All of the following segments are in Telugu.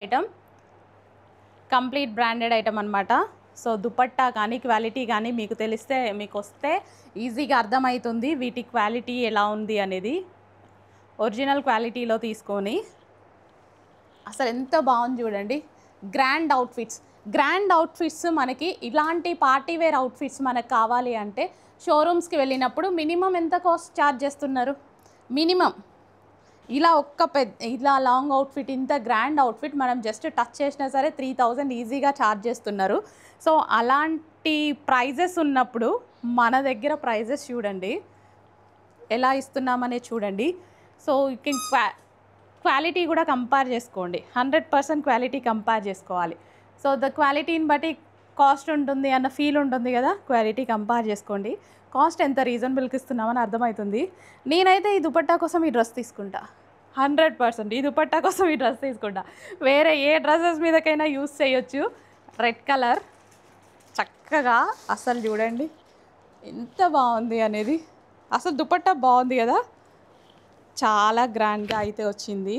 ఐటమ్ కంప్లీట్ బ్రాండెడ్ ఐటమ్ అనమాట. సో దుపట్టా కానీ క్వాలిటీ కానీ మీకు తెలిస్తే మీకు వస్తే ఈజీగా అర్థమవుతుంది వీటి క్వాలిటీ ఎలా ఉంది అనేది. ఒరిజినల్ క్వాలిటీలో తీసుకొని అసలు ఎంత బాగుంది చూడండి. గ్రాండ్ అవుట్ఫిట్స్ మనకి ఇలాంటి పార్టీ వేర్ అవుట్ఫిట్స్ మనకు కావాలి అంటే షోరూమ్స్కి వెళ్ళినప్పుడు మినిమం ఎంత కాస్ట్ ఛార్జ్ చేస్తున్నారు? మినిమం ఇలా లాంగ్ అవుట్ఫిట్, ఇంత గ్రాండ్ అవుట్ఫిట్ మనం జస్ట్ టచ్ చేసినా సరే 3000 ఈజీగా ఛార్జ్ చేస్తున్నారు. సో అలాంటి ప్రైజెస్ ఉన్నప్పుడు మన దగ్గర ప్రైజెస్ చూడండి ఎలా ఇస్తున్నామనే చూడండి. సో యూ కెన్ క్వాలిటీ కూడా కంపేర్ చేసుకోండి. 100% క్వాలిటీ కంపేర్ చేసుకోవాలి. సో ద క్వాలిటీని బట్టి కాస్ట్ ఉంటుంది అన్న ఫీల్ ఉంటుంది కదా. క్వాలిటీ కంపేర్ చేసుకోండి. కాస్ట్ ఎంత రీజనబుల్కి ఇస్తున్నామని అర్థమవుతుంది. నేనైతే ఈ దుపట్టా కోసం ఈ డ్రెస్ తీసుకుంటా. 100% ఈ దుపట్టా కోసం ఈ డ్రెస్ తీసుకుంటా. వేరే ఏ డ్రెస్సెస్ మీదకైనా యూస్ చేయొచ్చు. రెడ్ కలర్ చక్కగా అసలు చూడండి ఎంత బాగుంది అనేది. అసలు దుపట్టా బాగుంది కదా, చాలా గ్రాండ్గా అయితే వచ్చింది.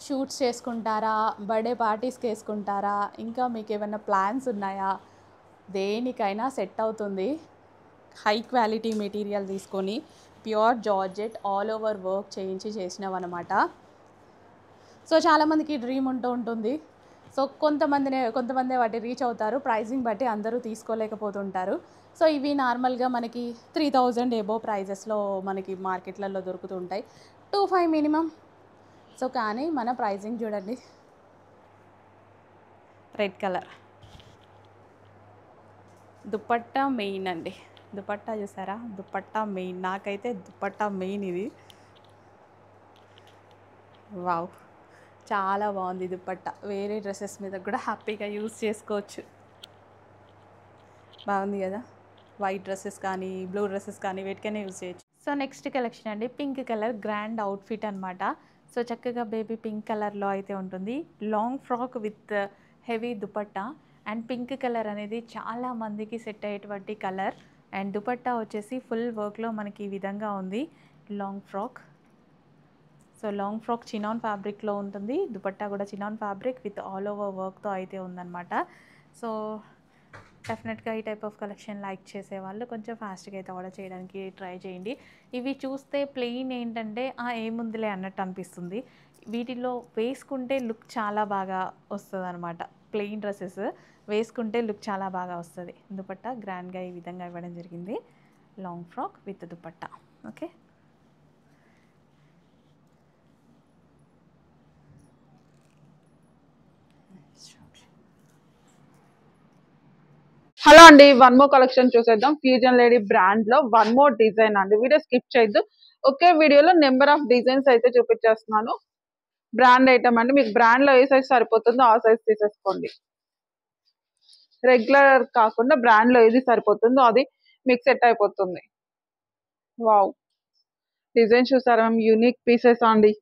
షూట్స్ చేసుకుంటారా, బర్త్డే పార్టీస్కి వేసుకుంటారా, ఇంకా మీకు ఏమైనా ప్లాన్స్ ఉన్నాయా, దేనికైనా సెట్ అవుతుంది. హై క్వాలిటీ మెటీరియల్ తీసుకొని pure georgette all over work చేసినవన్నమాట. సో చాలామందికి డ్రీమ్ ఉంటుంది. సో కొంతమంది వాటి రీచ్ అవుతారు. ప్రైజింగ్ బట్టి అందరూ తీసుకోలేకపోతుంటారు. సో ఇవి నార్మల్గా మనకి 3000 ఎబో ప్రైజెస్లో మనకి మార్కెట్లలో దొరుకుతుంటాయి. 2500 మినిమం. సో కానీ మన ప్రైజింగ్ చూడండి. రెడ్ కలర్ దుపట్టా మెయిన్ అండి. దుపట్టా చూసారా, దుపట్టా మెయిన్. నాకైతే దుపట్టా మెయిన్ ఇది. వావ్, చాలా బాగుంది దుపట్టా. వేరే డ్రెస్సెస్ మీద కూడా హ్యాపీగా యూస్ చేసుకోవచ్చు. బాగుంది కదా. వైట్ డ్రెస్సెస్ కానీ బ్లూ డ్రెస్సెస్ కానీ వేటికైనా యూజ్ చేయొచ్చు. సో నెక్స్ట్ కలెక్షన్ అండి, పింక్ కలర్ గ్రాండ్ అవుట్ఫిట్ అనమాట. సో చక్కగా బేబీ పింక్ కలర్లో అయితే ఉంటుంది. Long frock with heavy dupatta. And pink colour అనేది చాలా మందికి సెట్ అయ్యేటువంటి కలర్. అండ్ దుపట్టా వచ్చేసి ఫుల్ వర్క్లో మనకి ఈ విధంగా ఉంది. Long frock. So long frock chinon ఫ్యాబ్రిక్లో ఉంటుంది. దుపట్టా కూడా chinon fabric with all over వర్క్తో అయితే ఉందన్నమాట. సో డెఫినెట్గా ఈ టైప్ ఆఫ్ కలెక్షన్ లైక్ చేసే వాళ్ళు కొంచెం ఫాస్ట్గా అయితే ఆర్డర్ చేయడానికి ట్రై చేయండి. ఇవి చూస్తే ప్లెయిన్ ఏంటంటే ఏముందిలే అన్నట్టు అనిపిస్తుంది. వీటిలో వేసుకుంటే లుక్ చాలా బాగా వస్తుంది అనమాట. ప్లెయిన్ డ్రెస్సెస్ వేసుకుంటే లుక్ చాలా బాగా వస్తుంది. దుపట్టా గ్రాండ్గా ఈ విధంగా ఇవ్వడం జరిగింది. Long frock with dupatta. Okay. Hello అండి, వన్ మోర్ కలెక్షన్ చూసేద్దాం. ఫ్యూజన్ లేడీ బ్రాండ్ లో వన్ మోర్ డిజైన్ అండి. వీడియో స్కిప్ చేయొద్దు. ఒకే వీడియోలో నెంబర్ ఆఫ్ డిజైన్స్ అయితే చూపించేస్తున్నాను. బ్రాండ్ ఐటమ్ అండి. మీకు బ్రాండ్ లో ఏ సైజ్ సరిపోతుందో ఆ సైజ్ తీసేసుకోండి. రెగ్యులర్ కాకుండా బ్రాండ్ లో ఏది సరిపోతుందో అది మీకు సెట్ అయిపోతుంది. వావ్, డిజైన్ చూసారా? యూనిక్ పీసెస్ అండి.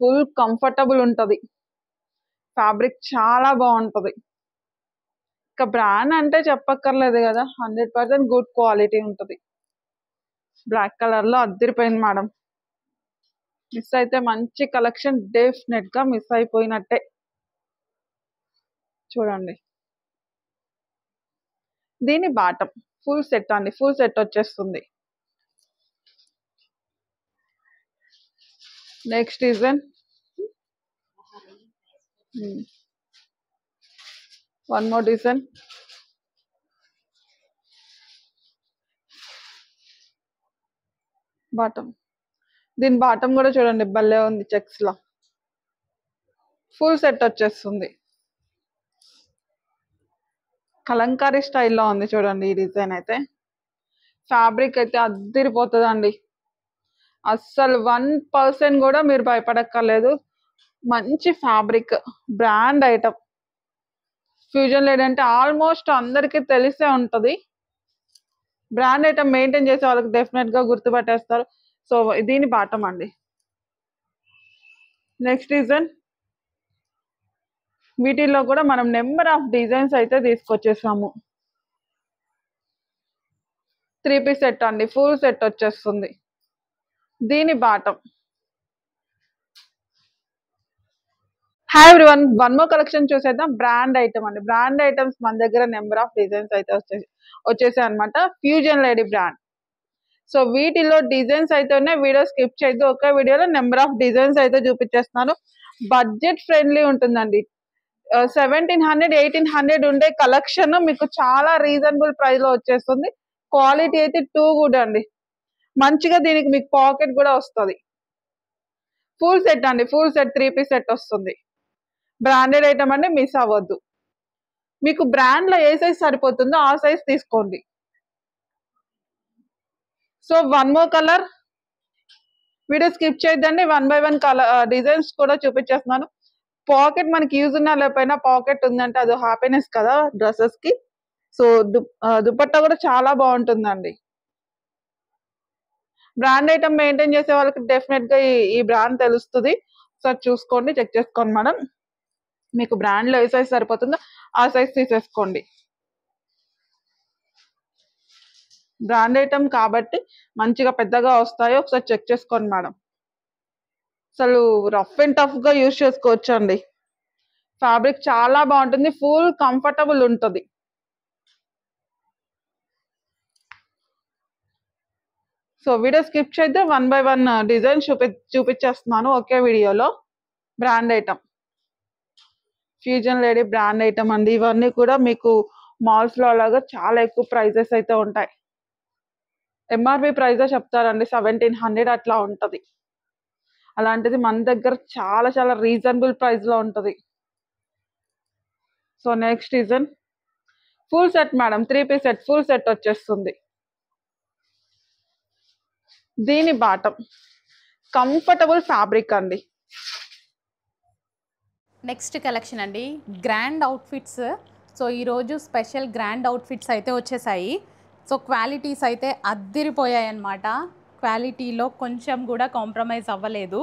ఫుల్ కంఫర్టబుల్ ఉంటది. ఫ్యాబ్రిక్ చాలా బాగుంటది. ఇక బ్రాండ్ అంటే చెప్పక్కర్లేదు కదా, 100% గుడ్ క్వాలిటీ ఉంటుంది. బ్లాక్ కలర్ లో అద్దరిపోయింది మేడం. మిస్ అయితే మంచి కలెక్షన్ డెఫినెట్ గా మిస్ అయిపోయినట్టే. చూడండి, దీని బాటమ్ ఫుల్ సెట్ అండి. ఫుల్ సెట్ వచ్చేస్తుంది. Next design one more design. Bottom, దీని బాటమ్ కూడా చూడండి భలే ఉంది. చెక్స్ లా ఫుల్ సెట్ వచ్చేస్తుంది. కలంకారీ స్టైల్లో ఉంది చూడండి ఈ డిజైన్ అయితే. ఫ్యాబ్రిక్ అయితే అద్దరిపోతుందండి. అస్సలు 1% కూడా మీరు భయపడక్కర్లేదు. మంచి fabric, brand item. Fusion lady అంటే ఆల్మోస్ట్ అందరికీ తెలిసే ఉంటుంది. బ్రాండ్ ఐటమ్ మెయింటైన్ చేసే వాళ్ళకి డెఫినెట్ గా గుర్తుపట్టేస్తారు. సో దీని బాటమ్ అండి. Next design. వీటిల్లో కూడా మనం నెంబర్ ఆఫ్ డిజైన్స్ అయితే తీసుకొచ్చేసాము. 3 పీస్ సెట్ అండి. ఫుల్ సెట్ వచ్చేస్తుంది. దీని bottom hi everyone, one more collection చూసేద్దాం. బ్రాండ్ ఐటమ్ అండి. బ్రాండ్ ఐటమ్స్ మన దగ్గర నెంబర్ ఆఫ్ డిజైన్స్ అయితే వచ్చేసాయి అనమాట. Fusion lady brand. సో వీటిలో డిజైన్స్ అయితే ఉన్నాయి. వీడియో స్కిప్ చేయొద్దు. ఒక వీడియోలో నెంబర్ ఆఫ్ డిజైన్స్ అయితే చూపించేస్తున్నాను. బడ్జెట్ ఫ్రెండ్లీ ఉంటుందండి. 1700 1800 ఉండే కలెక్షన్ మీకు చాలా రీజనబుల్ ప్రైస్ లో వచ్చేస్తుంది. క్వాలిటీ అయితే టూ గుడ్ అండి. మంచిగా దీనికి మీకు పాకెట్ కూడా వస్తుంది. ఫుల్ సెట్ అండి. ఫుల్ సెట్ 3 పీస్ సెట్ వస్తుంది. బ్రాండెడ్ ఐటమ్ అంటే మిస్ అవ్వద్దు. మీకు బ్రాండ్ లో ఏ సైజ్ సరిపోతుందో ఆ సైజ్ తీసుకోండి. So one more colour. Video skip చేయొద్దండి. 1 బై 1 కలర్ డిజైన్స్ కూడా చూపించేస్తున్నాను. పాకెట్ మనకి యూజ్ ఉన్నా లేకపోయినా పాకెట్ ఉందంటే అది హ్యాపీనెస్ కదా డ్రెస్సెస్ కి. సో దుపట్టా కూడా చాలా బాగుంటుందండి. బ్రాండ్ ఐటమ్ మెయింటైన్ చేసే వాళ్ళకి డెఫినెట్ గా ఈ బ్రాండ్ తెలుస్తుంది. సో చూసుకోండి, చెక్ చేసుకోండి మేడం. మీకు బ్రాండ్ లో ఏ సైజ్ సరిపోతుందో ఆ సైజ్ తీసేసుకోండి. బ్రాండ్ ఐటమ్ కాబట్టి మంచిగా పెద్దగా వస్తాయో ఒకసారి చెక్ చేసుకోండి మేడం. అసలు రఫ్ అండ్ టఫ్ గా యూజ్ చేసుకోవచ్చు అండి. ఫ్యాబ్రిక్ చాలా బాగుంటుంది. ఫుల్ కంఫర్టబుల్ ఉంటుంది. సో వీడియో స్కిప్ చేద్దాం. 1 బై 1 డిజైన్ చూపించేస్తున్నాను ఒకే వీడియోలో. Brand item fusion lady brand item అండి. ఇవన్నీ కూడా మీకు మాల్స్ లో అలాగా చాలా ఎక్కువ ప్రైజెస్ అయితే ఉంటాయి. ఎంఆర్పి ప్రైజే చెప్తారండి, 1700 అట్లా ఉంటది. అలాంటిది మన దగ్గర చాలా చాలా రీజనబుల్ ప్రైస్ లో ఉంటది. So next design full set madam. 3 piece set full set వచ్చేస్తుంది. దీని బాటం కంఫర్టబుల్ ఫ్యాబ్రిక్ అండి. నెక్స్ట్ కలెక్షన్ అండి, గ్రాండ్ అవుట్ఫిట్స్. సో ఈరోజు స్పెషల్ గ్రాండ్ అవుట్ఫిట్స్ అయితే వచ్చేసాయి. సో క్వాలిటీస్ అయితే అద్దిరిపోయాయి అన్నమాట. క్వాలిటీలో కొంచెం కూడా కాంప్రమైజ్ అవ్వలేదు.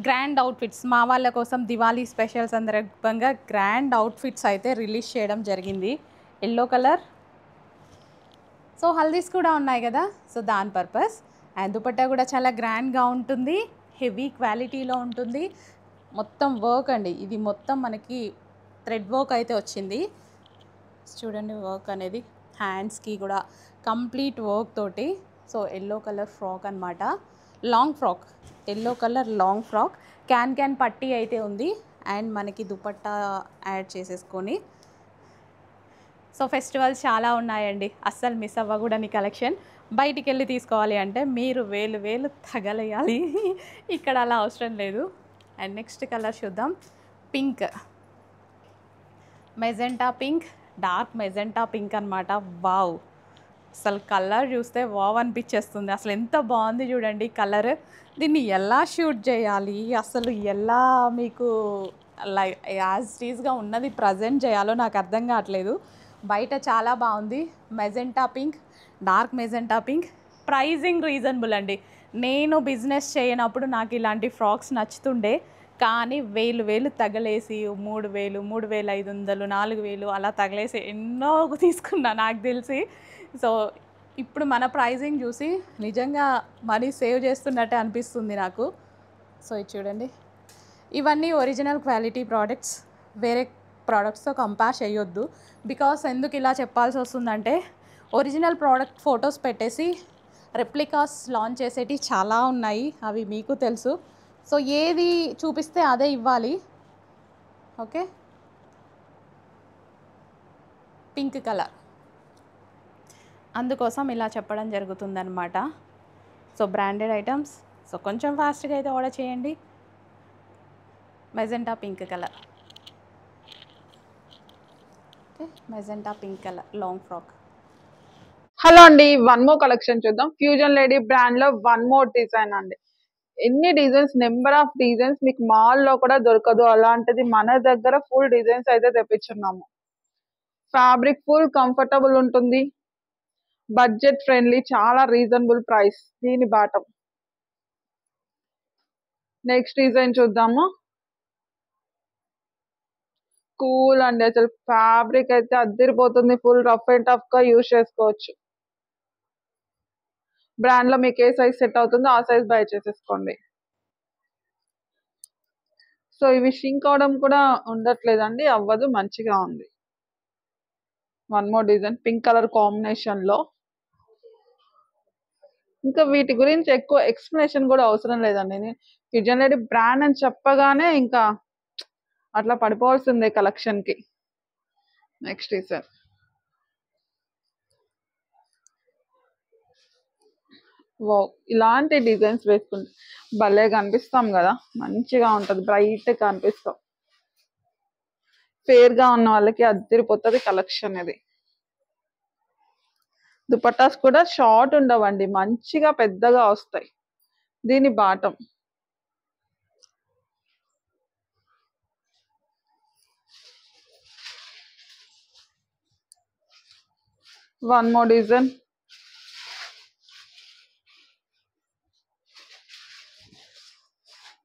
గ్రాండ్ అవుట్ఫిట్స్ మా వాళ్ళ కోసం దివాళీ స్పెషల్ సందర్భంగా గ్రాండ్ అవుట్ఫిట్స్ అయితే రిలీజ్ చేయడం జరిగింది. Yellow colour. సో హల్దీస్ కూడా ఉన్నాయి కదా, సో దాని పర్పస్. అండ్ దుపట్టా కూడా చాలా గ్రాండ్గా ఉంటుంది. హెవీ క్వాలిటీలో ఉంటుంది. మొత్తం వర్క్ అండి. ఇది మొత్తం మనకి థ్రెడ్ వర్క్ అయితే వచ్చింది. చూడండి వర్క్ అనేది హ్యాండ్స్కి కూడా కంప్లీట్ వర్క్ తోటి. సో ఎల్లో కలర్ ఫ్రాక్ అనమాట. Long frock, yellow colour long frock. Can పట్టీ అయితే ఉంది. అండ్ మనకి దుపట్టా యాడ్ చేసేసుకొని. సో ఫెస్టివల్స్ చాలా ఉన్నాయండి, అస్సలు మిస్ అవ్వకూడని కలెక్షన్. బయటికి వెళ్ళి తీసుకోవాలి అంటే మీరు వేలు తగలేయాలి. ఇక్కడ అలా అవసరం లేదు. అండ్ నెక్స్ట్ కలర్ చూద్దాం. Pink, magenta pink, dark magenta pink అనమాట. వావ్, అసలు కలర్ చూస్తే వావ్ అనిపించేస్తుంది. అసలు ఎంత బాగుంది చూడండి కలర్. దీన్ని ఎలా షూట్ చేయాలి, అసలు ఎలా మీకు లైక్ యాజ్ టీజ్గా ఉన్నది ప్రజెంట్ చేయాలో నాకు అర్థం కావట్లేదు. బయట చాలా బాగుంది. Magenta pink, dark magenta pink. Pricing reasonable అండి. నేను బిజినెస్ చేయనప్పుడు నాకు ఇలాంటి ఫ్రాక్స్ నచ్చుతుండే, కానీ వేలు తగలేసి 3000, 3500, 4000 అలా తగలేసి ఎన్నో తీసుకున్నా నాకు తెలిసి. సో ఇప్పుడు మన ప్రైజింగ్ చూసి నిజంగా మనీ సేవ్ చేస్తున్నట్టే అనిపిస్తుంది నాకు. సో ఇది చూడండి, ఇవన్నీ ఒరిజినల్ క్వాలిటీ ప్రోడక్ట్స్. వేరే ప్రోడక్ట్స్తో కంపేర్ చేయొద్దు. బికాస్ ఎందుకు ఇలా చెప్పాల్సి వస్తుందంటే, ఒరిజినల్ ప్రోడక్ట్ ఫొటోస్ పెట్టేసి రెప్లికాస్ లాంచ్ చేసేటివి చాలా ఉన్నాయి, అవి మీకు తెలుసు. సో ఏది చూపిస్తే అదే ఇవ్వాలి. ఓకే, పింక్ కలర్, అందుకోసం ఇలా చెప్పడం జరుగుతుందన్నమాట. So branded items. సో కొంచెం ఫాస్ట్గా అయితే ఆర్డర్ చేయండి. Magenta pink colour. Okay, magenta pink colour long frock. Hello అండి, వన్ మోర్ కలెక్షన్ చూద్దాం. ఫ్యూజన్ లేడీ బ్రాండ్ లో వన్ మోర్ డిజైన్ అండి. ఎన్ని డిజైన్స్, నెంబర్ ఆఫ్ డిజైన్స్ మీకు మాల్ లో కూడా దొరకదు. అలాంటిది మన దగ్గర ఫుల్ డిజైన్స్ అయితే తెప్పించున్నాము. ఫ్యాబ్రిక్ ఫుల్ కంఫర్టబుల్ ఉంటుంది. బడ్జెట్ ఫ్రెండ్లీ, చాలా రీజనబుల్ ప్రైస్. దీని బాటం. నెక్స్ట్ డిజైన్ చూద్దాము. కూల్ అండి, అసలు ఫ్యాబ్రిక్ అయితే అద్దరిపోతుంది. ఫుల్ రఫ్ అండ్ టఫ్ గా యూజ్ చేసుకోవచ్చు. బ్రాండ్ లో మీకు ఏ సైజ్ సెట్ అవుతుందో ఆ సైజ్ బై చేసేసుకోండి. సో ఇవి షింక్ అవడం కూడా ఉండట్లేదండి, అవ్వదు, మంచిగా ఉంది. One more design pink colour combination లో. ఇంకా వీటి గురించి ఎక్కువ ఎక్స్ప్లెనేషన్ కూడా అవసరం లేదండి. కిచెన్ లేడీ బ్రాండ్ అని చెప్పగానే ఇంకా అట్లా పడిపోవాల్సిందే కలెక్షన్ కి. నెక్స్ట్ డిజైన్ ఇలాంటి డిజైన్స్ వేసుకుంటే భలే కనిపిస్తాం కదా, మంచిగా ఉంటది, బ్రైట్ కనిపిస్తాం. ఫేర్ గా ఉన్న వాళ్ళకి అదిరిపోతుంది కలెక్షన్ ఇది. దుపట్టాస్ కూడా షార్ట్ ఉండవండి, మంచిగా పెద్దగా వస్తాయి. దీని bottom one more design.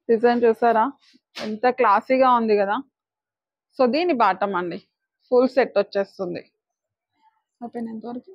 Design చూసారా ఎంత క్లాసీగా ఉంది కదా. సో దీని బాటం అండి, ఫుల్ సెట్ వచ్చేస్తుంది. అయిపోయిన ఎంతవరకు